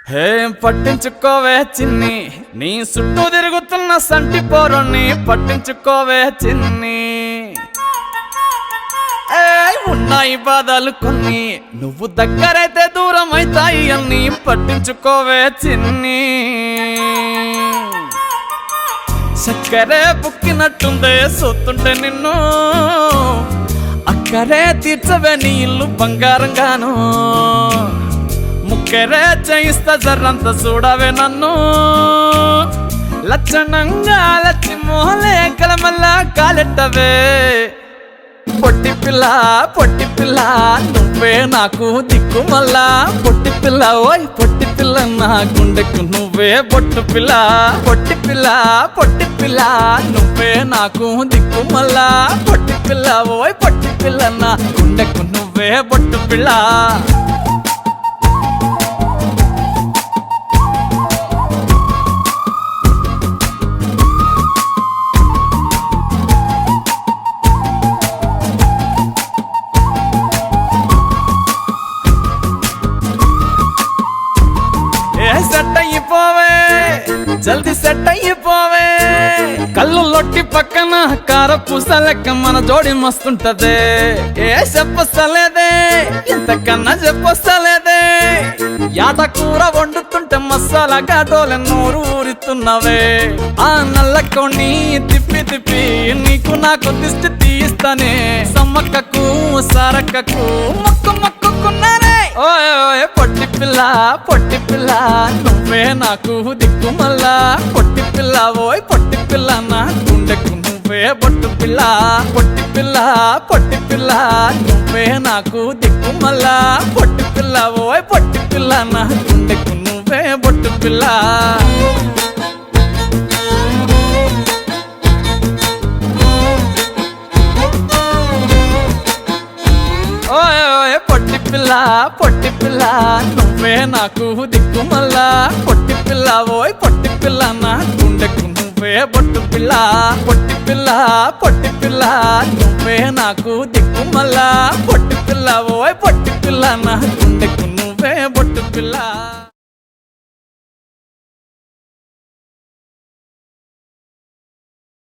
హే పట్టించుకోవే చిన్ని, నీ చుట్టూ తిరుగుతున్న సంటి పోరుణ్ణి పట్టించుకోవే చిన్ని. ఉన్నాయి బాధలు కొన్ని, నువ్వు దగ్గరైతే దూరం అవుతాయి అన్ని పట్టించుకోవే చిన్ని. చక్కరే బుక్కినట్టుందే చూస్తుంటే నిన్ను, అక్కరే తీర్చవే నీ ఇల్లు బంగారంగాను. ముక్కరే చేయిస్తా జర్రంత చూడవే నన్ను, లక్షణంగా లచ్చి మోహలే కలమల్లా కాలెట్టవే. పొట్టి పిల్ల పొట్టి పిల్ల నువ్వే నాకు దిక్కు మల్లా. పొట్టి పిల్ల ఓయ్ పొట్టి పిల్ల నా గుండెకు నువ్వే బొట్టు పిల్ల. పొట్టి పిల్ల పొట్టి పిల్ల నువ్వే నాకు దిక్కు మల్లా. పొట్టి పిల్ల ఓయ్ పొట్టి పిల్ల నా గుండెకు నువ్వే బొట్టు పిల్ల. సెట్ అయిపోవే జల్దీ సెట్ అయిపోవే. కళ్ళు లొట్టి పక్కన కారపూస లెక్క మన జోడి మస్తుంటదే. ఏ చెప్పలేదే ఇంతకన్నా చెప్పలేదే. యాట కూర వండుతుంటే మసాలా ఘాటోలే నోరు ఊరిస్తున్నవే. ఆ నల్లకోని తిప్పి తిప్పి నీకు నాకు దిష్టి తీస్తానే. సమ్మక్కకు సారక్కకు మొక్కు మొక్కుకున్నానే. ఓయ్ ఓయ్ పొట్టి పిల్ల పొట్టి పిల్ల నువ్వే నాకు దిక్కు మల్లా. పొట్టి పిల్ల ఓయ్ పొట్టి పిల్ల నా గుండెకు నువ్వే బొట్టు పిల్ల. పొట్టి పిల్ల పొట్టి పిల్ల నువ్వే నాకు దిక్కు మల్లా. పొట్టి పిల్ల ఓయ్ పొట్టి పిల్ల నా గుండెకు నువ్వే బొట్టు పిల్ల. పొట్టి పిల్ల పొట్టి పిల్ల నువ్వే నాకు దిక్కు మల్లా. పొట్టి పిల్ల ఓయ్ పొట్టి పిల్ల నా గుండెకు నువ్వే బొట్టు పిల్ల. పొట్టి పిల్ల పొట్టి పిల్ల నువ్వే నాకు దిక్కు మల్లా. పొట్టి పిల్ల ఓయ్ పొట్టి పిల్ల నా గుండెకు నువ్వే బొట్టు పిల్ల.